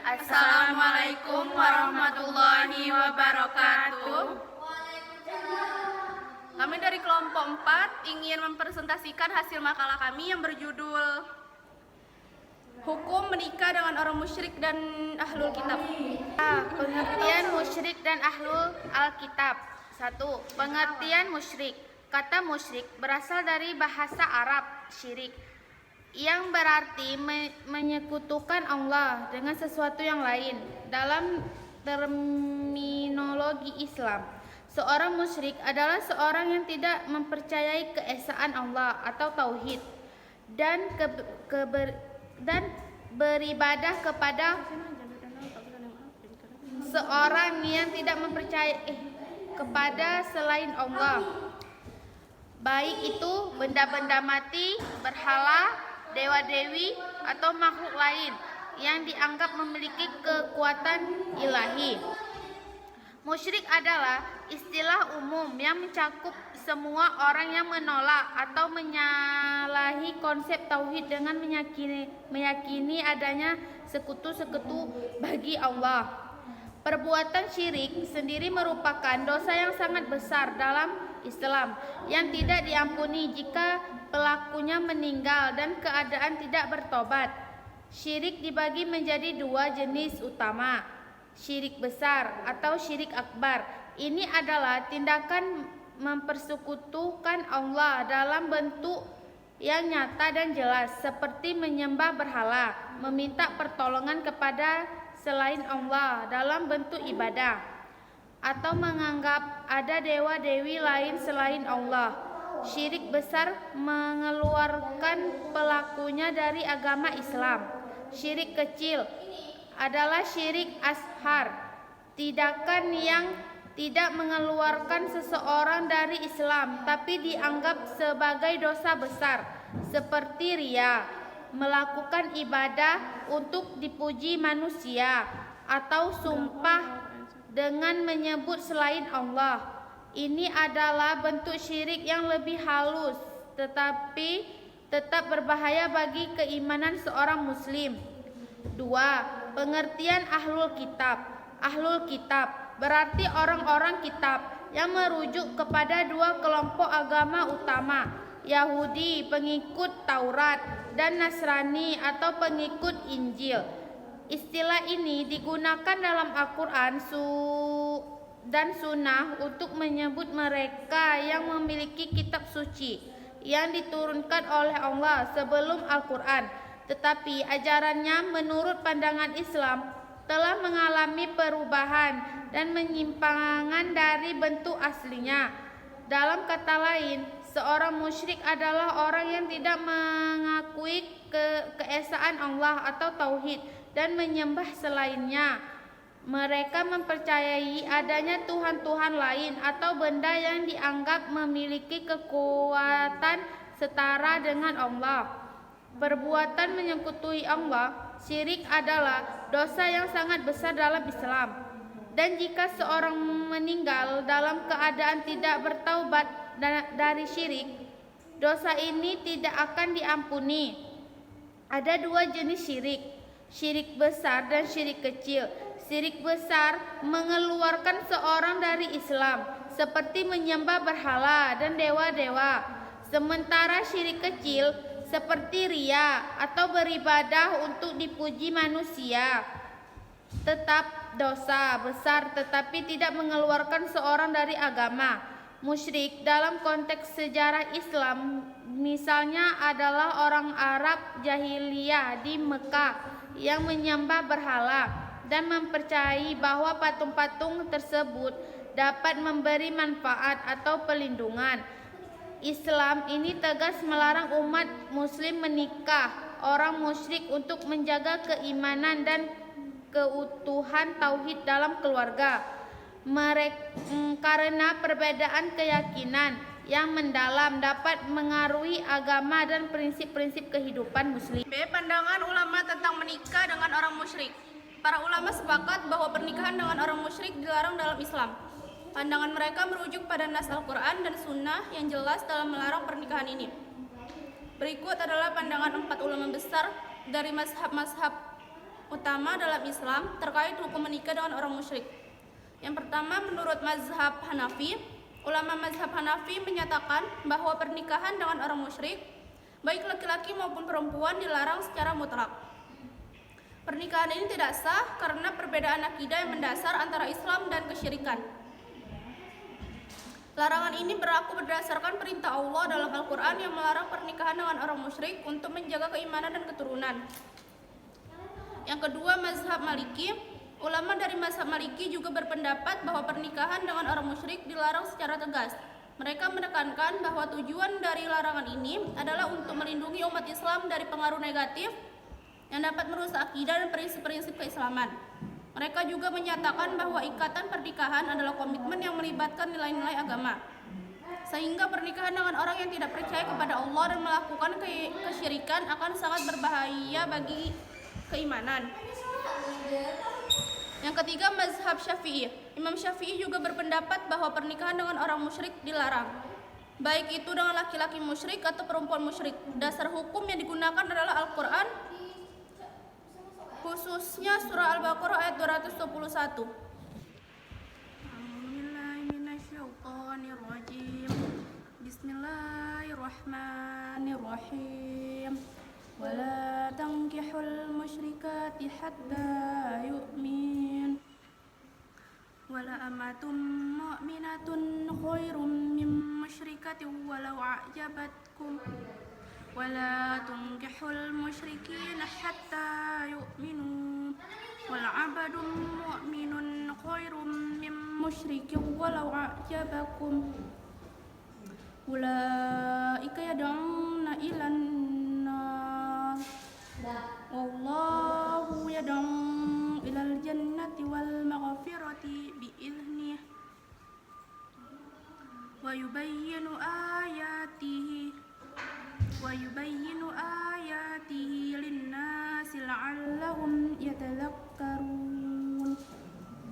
Assalamualaikum warahmatullahi wabarakatuh. Kami dari kelompok 4 ingin mempresentasikan hasil makalah kami yang berjudul Hukum menikah dengan orang musyrik dan ahlul kitab. Pengertian musyrik dan ahlul alkitab. 1. Pengertian musyrik. Kata musyrik berasal dari bahasa Arab syirik, yang berarti menyekutukan Allah dengan sesuatu yang lain. Dalam terminologi Islam, seorang musyrik adalah seorang yang tidak mempercayai keesaan Allah atau tauhid dan beribadah kepada seorang yang tidak mempercayai kepada selain Allah, baik itu benda-benda mati, berhala, dewa-dewi atau makhluk lain yang dianggap memiliki kekuatan ilahi. Musyrik adalah istilah umum yang mencakup semua orang yang menolak atau menyalahi konsep tauhid dengan meyakini adanya sekutu-sekutu bagi Allah. Perbuatan syirik sendiri merupakan dosa yang sangat besar dalam Islam yang tidak diampuni jika pelakunya meninggal dan keadaan tidak bertobat. Syirik dibagi menjadi dua jenis utama. Syirik besar atau syirik akbar. Ini adalah tindakan mempersekutukan Allah dalam bentuk yang nyata dan jelas, seperti menyembah berhala, meminta pertolongan kepada selain Allah dalam bentuk ibadah, atau menganggap ada dewa-dewi lain selain Allah. Syirik besar mengeluarkan pelakunya dari agama Islam. Syirik kecil adalah syirik ashar, tindakan yang tidak mengeluarkan seseorang dari Islam tapi dianggap sebagai dosa besar, seperti riya, melakukan ibadah untuk dipuji manusia, atau sumpah dengan menyebut selain Allah. Ini adalah bentuk syirik yang lebih halus tetapi tetap berbahaya bagi keimanan seorang muslim. 2. Pengertian ahlul kitab. Ahlul kitab berarti orang-orang kitab yang merujuk kepada dua kelompok agama utama, Yahudi pengikut Taurat dan Nasrani atau pengikut Injil. Istilah ini digunakan dalam Al-Quran dan Sunnah untuk menyebut mereka yang memiliki kitab suci yang diturunkan oleh Allah sebelum Al-Quran, tetapi ajarannya menurut pandangan Islam telah mengalami perubahan dan penyimpangan dari bentuk aslinya. Dalam kata lain, seorang musyrik adalah orang yang tidak mengakui keesaan Allah atau tauhid dan menyembah selainnya. Mereka mempercayai adanya Tuhan-Tuhan lain atau benda yang dianggap memiliki kekuatan setara dengan Allah. Perbuatan menyekutui Allah, syirik adalah dosa yang sangat besar dalam Islam. Dan jika seorang meninggal dalam keadaan tidak bertaubat dari syirik, dosa ini tidak akan diampuni. Ada dua jenis syirik, syirik besar dan syirik kecil. Syirik besar mengeluarkan seorang dari Islam, seperti menyembah berhala dan dewa-dewa. Sementara syirik kecil seperti riya atau beribadah untuk dipuji manusia tetap dosa besar tetapi tidak mengeluarkan seorang dari agama. Musyrik dalam konteks sejarah Islam misalnya adalah orang Arab jahiliyah di Mekah yang menyembah berhala dan mempercayai bahwa patung-patung tersebut dapat memberi manfaat atau pelindungan. Islam ini tegas melarang umat muslim menikah orang musyrik untuk menjaga keimanan dan keutuhan tauhid dalam keluarga. Karena perbedaan keyakinan yang mendalam dapat mengaruhi agama dan prinsip-prinsip kehidupan muslim. B. Pandangan ulama tentang menikah dengan orang musyrik. Para ulama sepakat bahwa pernikahan dengan orang musyrik dilarang dalam Islam. Pandangan mereka merujuk pada nas Al-Quran dan Sunnah yang jelas dalam melarang pernikahan ini. Berikut adalah pandangan 4 ulama besar dari mazhab-mazhab utama dalam Islam terkait hukum menikah dengan orang musyrik. Yang pertama, menurut mazhab Hanafi, ulama mazhab Hanafi menyatakan bahwa pernikahan dengan orang musyrik, baik laki-laki maupun perempuan, dilarang secara mutlak. Pernikahan ini tidak sah karena perbedaan akidah yang mendasar antara Islam dan kesyirikan. Larangan ini berlaku berdasarkan perintah Allah dalam Al-Quran yang melarang pernikahan dengan orang musyrik untuk menjaga keimanan dan keturunan. Yang kedua, mazhab Maliki. Ulama dari mazhab Maliki juga berpendapat bahwa pernikahan dengan orang musyrik dilarang secara tegas. Mereka menekankan bahwa tujuan dari larangan ini adalah untuk melindungi umat Islam dari pengaruh negatif yang dapat merusak akidah dan prinsip-prinsip keislaman. Mereka juga menyatakan bahwa ikatan pernikahan adalah komitmen yang melibatkan nilai-nilai agama, sehingga pernikahan dengan orang yang tidak percaya kepada Allah dan melakukan kesyirikan akan sangat berbahaya bagi keimanan. Yang ketiga, mazhab Syafi'i. Imam Syafi'i juga berpendapat bahwa pernikahan dengan orang musyrik dilarang, baik itu dengan laki-laki musyrik atau perempuan musyrik. Dasar hukum yang digunakan adalah Al-Quran, khususnya surah Al-Baqarah ayat 221. Bismillahirrahmanirrahim. Wala tankihul musyrikati hatta yu'min. Wala amatum mu'minatun khairum min musyrikatin walau a'jabatkum. Wala tunkihul musyrikina hatta yu'minu. Wal 'abdun mu'minun khairum min musyrikin walau a'jabakum. Ulaika yad'una ilan nar. Wallahu yad'u ilal jannati wal maghfirati bi'idhnih. Wa yubayyinu ayatihi linnasi la'allahum yatadhakkarun.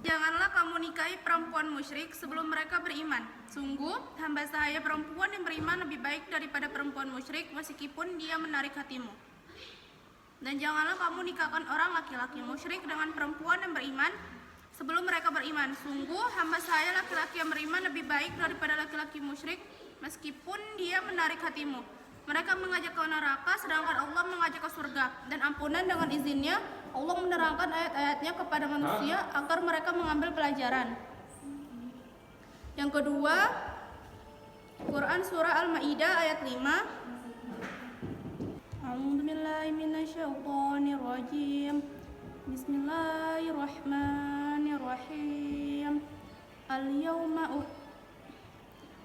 Janganlah kamu nikahi perempuan musyrik sebelum mereka beriman. Sungguh, hamba sahaya perempuan yang beriman lebih baik daripada perempuan musyrik meskipun dia menarik hatimu. Dan janganlah kamu nikahkan orang laki-laki musyrik dengan perempuan yang beriman sebelum mereka beriman. Sungguh, hamba sahaya laki-laki yang beriman lebih baik daripada laki-laki musyrik meskipun dia menarik hatimu. Mereka mengajak ke neraka sedangkan Allah mengajak ke surga. Dan ampunan dengan izinnya, Allah menerangkan ayat-ayatnya kepada manusia agar mereka mengambil pelajaran. Yang kedua, Quran surah Al-Maidah ayat 5. A'udzu billahi minasyaitonir rajim. Bismillahirrahmanirrahim.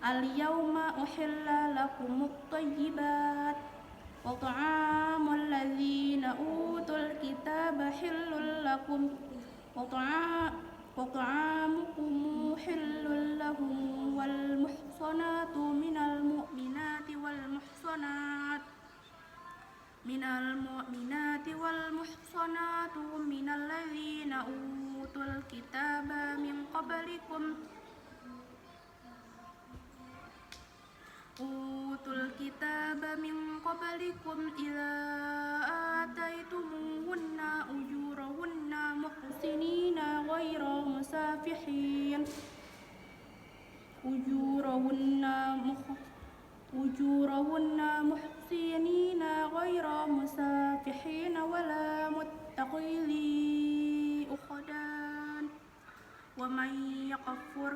Al-yawma uhilla lakumut thayyibat wa ta'amul ladzina utul kitaba hillul lakum wa ta'amukum hillul lahum wal muhsanatu minal mu'minati wal muhsanatu minal ladzina utul kitaba min qablikum idza ataitumuhunna ujurahunna muhsinina ghayra musafihin wala muttaqili uqdan wa man yakfur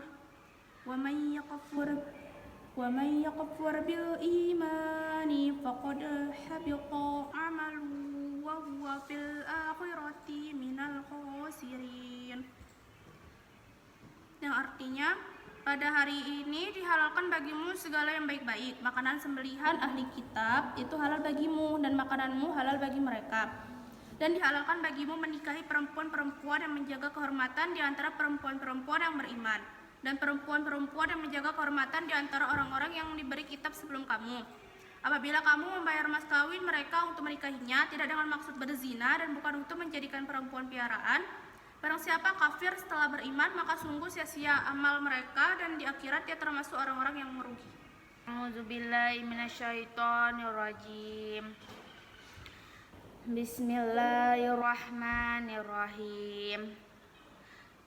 bil imani faqad habita amalu wa huwa fil akhirati minal khasirin. Yang artinya, pada hari ini dihalalkan bagimu segala yang baik-baik. Makanan sembelihan ahli kitab itu halal bagimu dan makananmu halal bagi mereka. Dan dihalalkan bagimu menikahi perempuan-perempuan yang menjaga kehormatan di antara perempuan-perempuan yang beriman, dan perempuan-perempuan yang menjaga kehormatan di antara orang-orang yang diberi kitab sebelum kamu. Apabila kamu membayar mas kawin mereka untuk menikahinya, tidak dengan maksud berzina dan bukan untuk menjadikan perempuan piaraan, barang siapa kafir setelah beriman, maka sungguh sia-sia amal mereka dan di akhirat dia termasuk orang-orang yang merugi. A'udzubillahi minasyaitonirrajim. Bismillahirrahmanirrahim.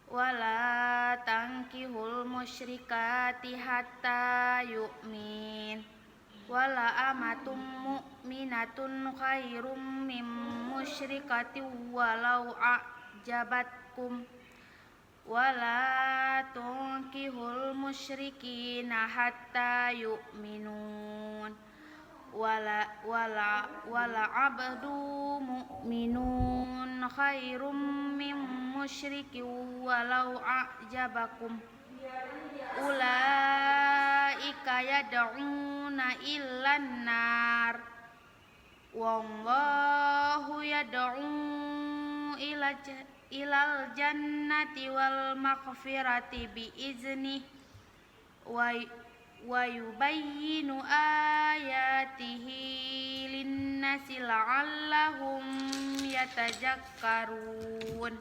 Wala tankihul musyrikati hatta yu'min. Wala amatum mu'minatun khairum min musyrikati walau a'jabatkum. Wala tunkihul musyrikina hatta yu'minun. Wala abdu mu'minun khairum min musyrikin walau a'jabakum. Ulaika yad'una illan nar wallahu yad'u ilal jannati wal maghfirati bi izni wa yubayyinu ayatihi linnasi la'allahum yatajakkarun,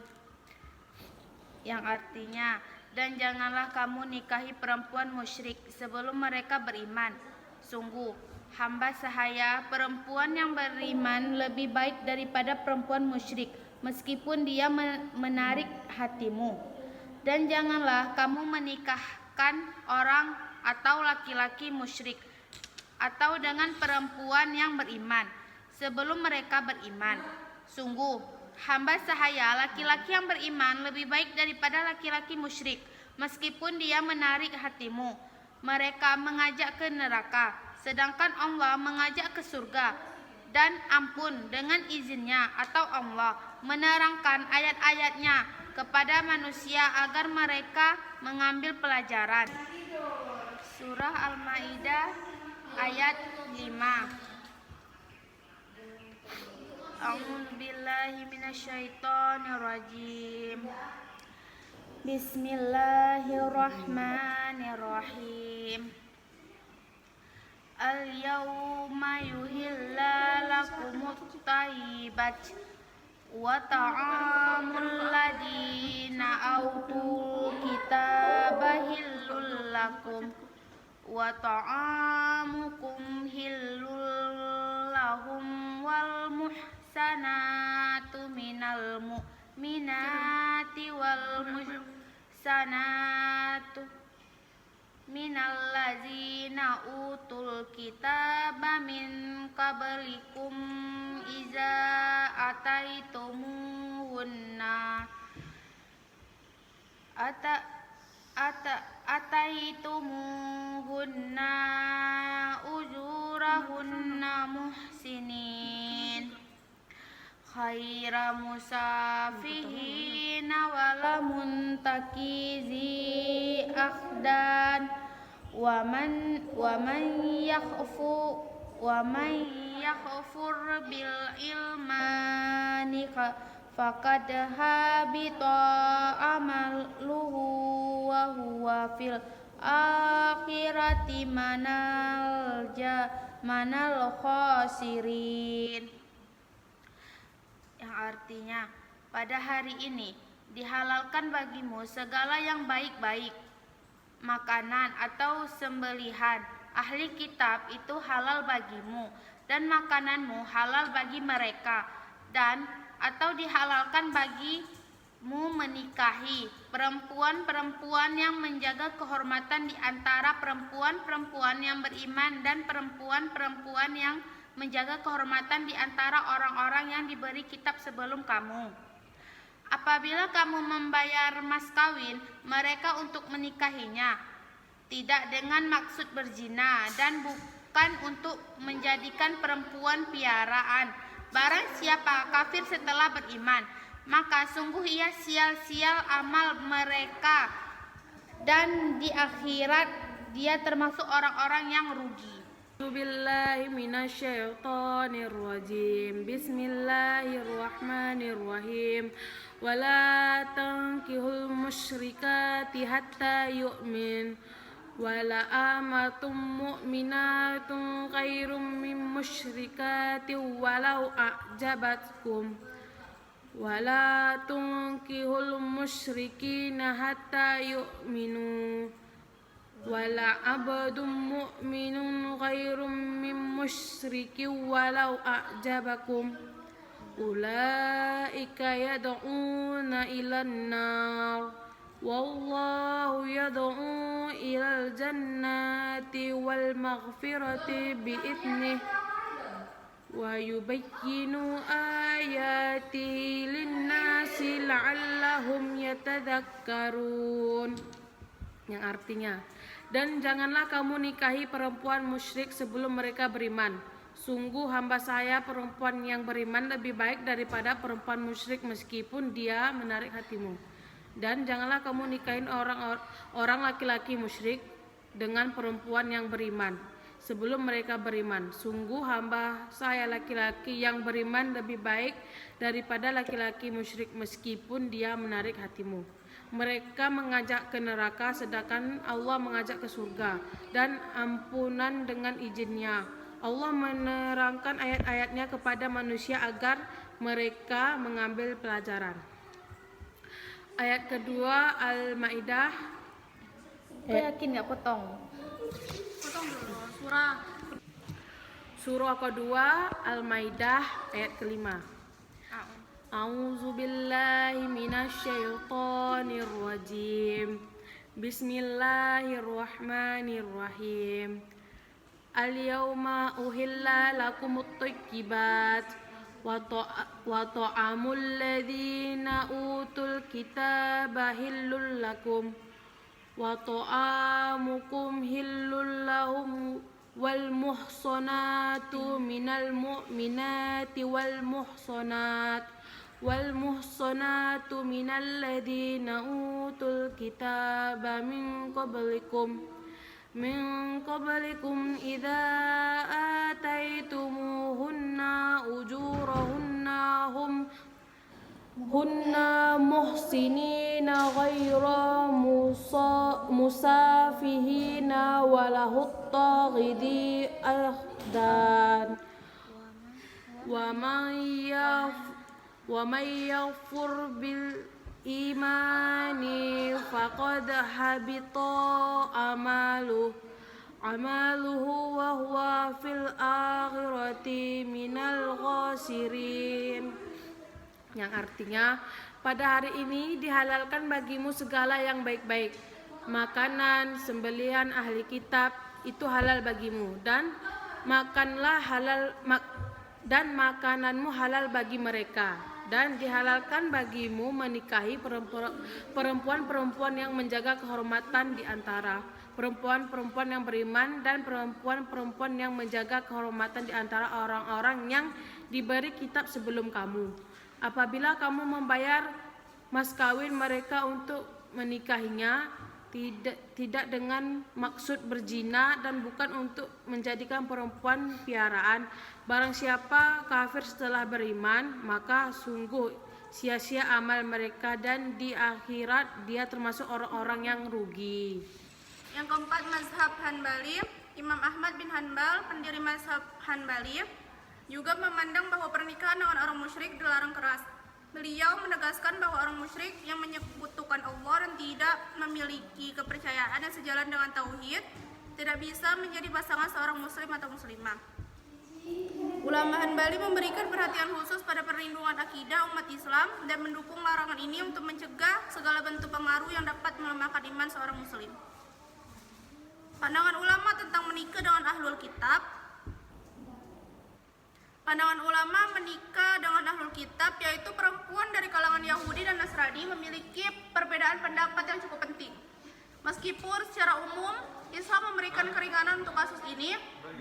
yang artinya, dan janganlah kamu nikahi perempuan musyrik sebelum mereka beriman. Sungguh, hamba sahaya perempuan yang beriman lebih baik daripada perempuan musyrik, meskipun dia menarik hatimu. Dan janganlah kamu menikahkan orang atau laki-laki musyrik atau dengan perempuan yang beriman sebelum mereka beriman. Sungguh, hamba sahaya laki-laki yang beriman lebih baik daripada laki-laki musyrik, meskipun dia menarik hatimu. Mereka mengajak ke neraka, sedangkan Allah mengajak ke surga dan ampun dengan izinnya, atau Allah menerangkan ayat-ayatnya kepada manusia agar mereka mengambil pelajaran. Surah Al-Maidah ayat 5. A'udzu billahi minasyaitonir rajim. Bismillahirrahmanirrahim. Al-yawma yuhilla lakumut thayyibat wa ta'amul ladina autul kitaba hillul lakum wa ta'amukum hillul lahum wal muhsanatu minal mu'minati wal muhsanatu minal ladzina utul kitaba min qablikum iza ataitumuhunna ujurahunna muhsinin khaira musafihina wala muntakizi akhdan wa man yakhfur bil ilmani faqad habita amaluhu wa huwa fil akhirati manal khasirin, yang artinya, pada hari ini dihalalkan bagimu segala yang baik-baik, makanan atau sembelihan ahli kitab itu halal bagimu, dan makananmu halal bagi mereka, dan atau dihalalkan bagimu menikahi perempuan-perempuan yang menjaga kehormatan di antara perempuan-perempuan yang beriman, dan perempuan-perempuan yang menjaga kehormatan di antara orang-orang yang diberi kitab sebelum kamu. Apabila kamu membayar mas kawin mereka untuk menikahinya, tidak dengan maksud berzina dan bukan untuk menjadikan perempuan piaraan, barang siapa kafir setelah beriman, maka sungguh ia sial-sial amal mereka, dan di akhirat dia termasuk orang-orang yang rugi. Billahi minasyaitonir rajim. Bismillahirrahmanirrahim. Wala tankihul musyrikati hatta yu'min. Wala amatum mu'minatun khairum min musyrikati walau a'jabatkum. Wala tunkihul musyrikina hatta yu'minu. Wala abdun mu'minun khairum min musyrikin walau a'jabakum. ulaika yad'una ilan nar wallahu yad'u ilal jannati wal maghfirati bi'idnih wa yubayyinu ayatihi linnasi la'allahum yatadhakkarun, yang artinya, dan janganlah kamu nikahi perempuan musyrik sebelum mereka beriman. Sungguh hamba saya perempuan yang beriman lebih baik daripada perempuan musyrik meskipun dia menarik hatimu. Dan janganlah kamu nikahin orang laki-laki musyrik dengan perempuan yang beriman sebelum mereka beriman. Sungguh hamba saya laki-laki yang beriman lebih baik daripada laki-laki musyrik meskipun dia menarik hatimu. Mereka mengajak ke neraka sedangkan Allah mengajak ke surga dan ampunan dengan izinnya. Allah menerangkan ayat-ayatnya kepada manusia agar mereka mengambil pelajaran. Ayat kedua Al-Maidah. Kau yakin nggak potong? Potong dulu. Surah kedua Al-Maidah ayat kelima. A'udzu billahi minasy syaithanir rajim. Bismillahirrahmanirrahim. Al-yawma uhilla lakumut thayyibat wa ta'amul ladzina utul kitaba hillul lakum wa ta'amukum hillul lahum wal muhsanatu minal mu'minati wal muhsanatu minal ladzina utul kitaba min qablikum idza ataitumuhunna ujurahunna hunna muhsinina ghayra musafihina walahut taghidi ahdan wa man yakfur bil imani faqad habita amaluhu wa huwa fil akhirati minal khasirin, yang artinya, pada hari ini dihalalkan bagimu segala yang baik-baik. Makanan, sembelihan ahli kitab itu halal bagimu, dan makananmu halal bagi mereka. Dan dihalalkan bagimu menikahi perempuan-perempuan yang menjaga kehormatan di antara perempuan-perempuan yang beriman dan perempuan-perempuan yang menjaga kehormatan di antara orang-orang yang diberi kitab sebelum kamu. Apabila kamu membayar mas kawin mereka untuk menikahinya, tidak dengan maksud berzina dan bukan untuk menjadikan perempuan piaraan. Barang siapa kafir setelah beriman, maka sungguh sia-sia amal mereka dan di akhirat dia termasuk orang-orang yang rugi. Yang keempat, mazhab Hanbali. Imam Ahmad bin Hanbal, pendiri mazhab Hanbali, juga memandang bahwa pernikahan dengan orang musyrik dilarang keras. Beliau menegaskan bahwa orang musyrik yang menyekutukan Allah dan tidak memiliki kepercayaan yang sejalan dengan tauhid tidak bisa menjadi pasangan seorang muslim atau muslimah. Ulama Hanbali memberikan perhatian khusus pada perlindungan akidah umat Islam dan mendukung larangan ini untuk mencegah segala bentuk pengaruh yang dapat melemahkan iman seorang muslim. Pandangan ulama tentang menikah dengan ahlul kitab. Pandangan ulama menikah dengan ahlul kitab, yaitu perempuan dari kalangan Yahudi dan Nasrani, memiliki perbedaan pendapat yang cukup penting. Meskipun secara umum Islam memberikan keringanan untuk kasus ini,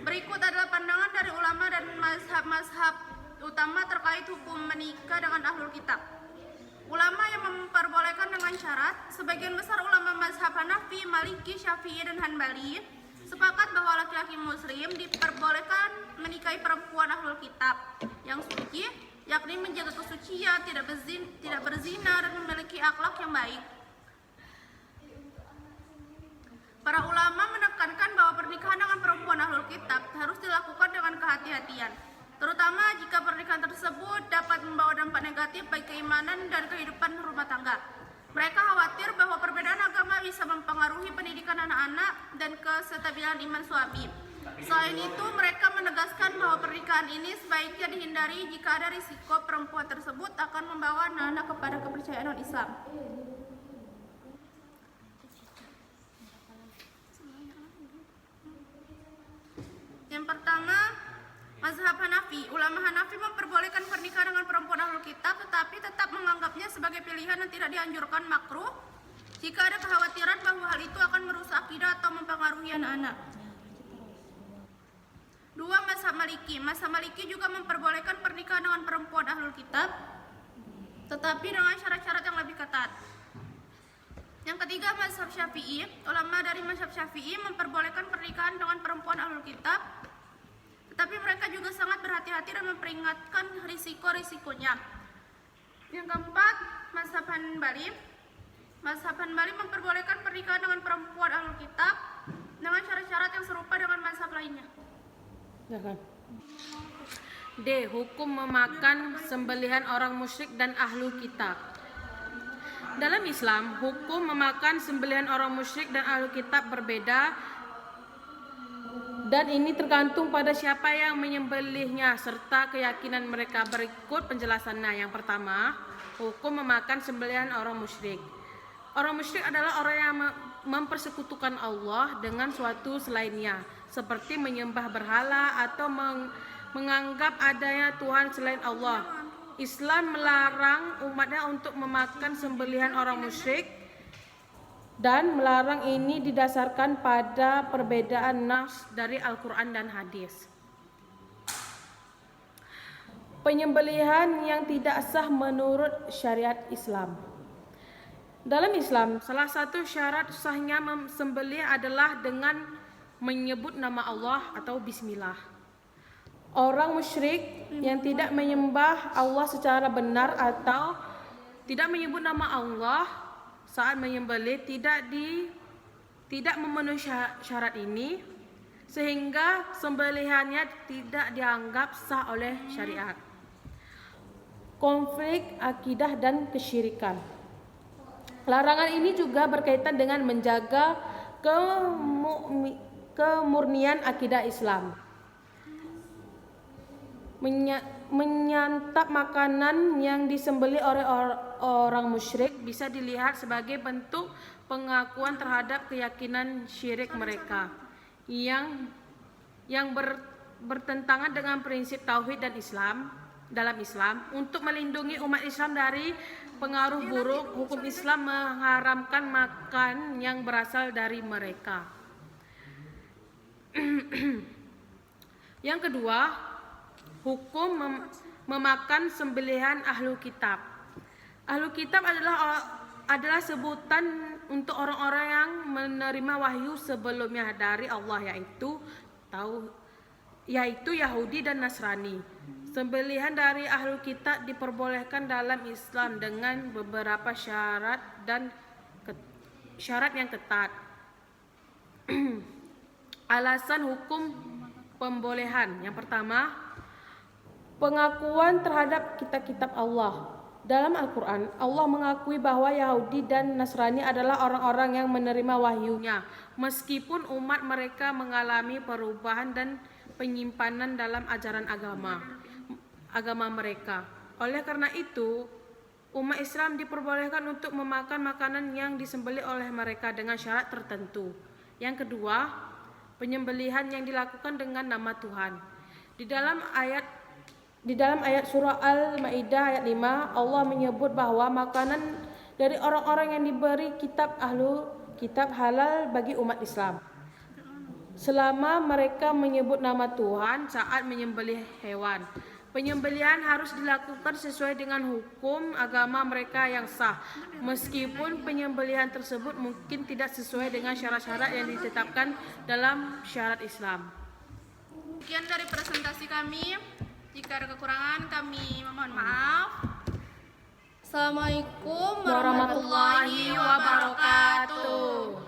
berikut adalah pandangan dari ulama dan mazhab-mazhab utama terkait hukum menikah dengan ahlul kitab. Ulama yang memperbolehkan dengan syarat, sebagian besar ulama mazhab Hanafi, Maliki, Syafi'i, dan Hanbali sepakat bahwa laki-laki muslim diperbolehkan menikahi perempuan ahlul kitab yang suci, yakni menjaga kesucian, tidak berzina, dan memiliki akhlak yang baik. Para ulama menekankan bahwa pernikahan dengan perempuan ahlul kitab harus dilakukan dengan kehati-hatian, terutama jika pernikahan tersebut dapat membawa dampak negatif bagi keimanan dan kehidupan rumah tangga. Mereka khawatir bahwa perbedaan agama bisa mempengaruhi pendidikan anak-anak dan kestabilan iman suami. Selain itu, mereka menegaskan bahwa pernikahan ini sebaiknya dihindari jika ada risiko perempuan tersebut akan membawa anak-anak kepada kepercayaan non-Islam. Yang pertama, mazhab Hanafi. Ulama Hanafi memperbolehkan pernikahan dengan perempuan ahlul kitab, tetapi tetap menganggapnya sebagai pilihan yang tidak dianjurkan makruh jika ada kekhawatiran bahwa hal itu akan merusak akidah atau mempengaruhi anak-anak. Dua, mazhab Maliki. Mazhab Maliki juga memperbolehkan pernikahan dengan perempuan ahlul kitab, tetapi dengan syarat-syarat yang lebih ketat. Yang ketiga, mazhab Syafi'i. Ulama dari mazhab Syafi'i memperbolehkan pernikahan dengan perempuan ahlul kitab, tetapi mereka juga sangat berhati-hati dan memperingatkan risiko-risikonya. Yang keempat, mazhab Hanbali. Mazhab Hanbali memperbolehkan pernikahan dengan perempuan ahlul kitab dengan syarat-syarat yang serupa dengan mazhab lainnya. D. Hukum memakan sembelihan orang musyrik dan ahlu kitab. Dalam Islam, hukum memakan sembelihan orang musyrik dan ahlu kitab berbeda, dan ini tergantung pada siapa yang menyembelihnya serta keyakinan mereka. Berikut penjelasannya. Yang pertama, hukum memakan sembelihan orang musyrik. Orang musyrik adalah orang yang mempersekutukan Allah dengan suatu selainnya, seperti menyembah berhala atau menganggap adanya Tuhan selain Allah. Islam melarang umatnya untuk memakan sembelihan orang musyrik, dan melarang ini didasarkan pada perbedaan nas dari Al-Quran dan hadis. Penyembelihan yang tidak sah menurut syariat Islam. Dalam Islam, salah satu syarat sahnya sembelih adalah dengan menyebut nama Allah atau bismillah. Orang musyrik yang tidak menyembah Allah secara benar atau tidak menyebut nama Allah saat menyembelih tidak memenuhi syarat ini, sehingga sembelihannya tidak dianggap sah oleh syariat. Konflik akidah dan kesyirikan. Larangan ini juga berkaitan dengan menjaga kemurnian akidah Islam. Menyantap makanan yang disembelih oleh orang musyrik bisa dilihat sebagai bentuk pengakuan terhadap keyakinan syirik mereka yang bertentangan dengan prinsip tauhid dan Islam. Dalam Islam, untuk melindungi umat Islam dari pengaruh buruk, hukum Islam mengharamkan makan yang berasal dari mereka. Yang kedua, hukum memakan sembelihan ahlu kitab. Ahlu kitab adalah sebutan untuk orang-orang yang menerima wahyu sebelumnya dari Allah, yaitu Yahudi dan Nasrani. Sembelihan dari ahlu kitab diperbolehkan dalam Islam dengan beberapa syarat yang ketat. Alasan hukum pembolehan. Yang pertama, pengakuan terhadap kitab-kitab Allah. Dalam Al-Quran, Allah mengakui bahwa Yahudi dan Nasrani adalah orang-orang yang menerima wahyunya, meskipun umat mereka mengalami perubahan dan penyimpanan dalam ajaran agama mereka. Oleh karena itu, umat Islam diperbolehkan untuk memakan makanan yang disembelih oleh mereka dengan syarat tertentu. Yang kedua, penyembelihan yang dilakukan dengan nama Tuhan. Di dalam ayat surah Al-Maidah ayat 5, Allah menyebut bahwa makanan dari orang-orang yang diberi kitab ahlu kitab halal bagi umat Islam, selama mereka menyebut nama Tuhan saat menyembelih hewan. Penyembelihan harus dilakukan sesuai dengan hukum agama mereka yang sah, meskipun penyembelihan tersebut mungkin tidak sesuai dengan syarat-syarat yang ditetapkan dalam syariat Islam. Sekian dari presentasi kami. Jika ada kekurangan, kami memohon maaf. Assalamualaikum warahmatullahi wabarakatuh.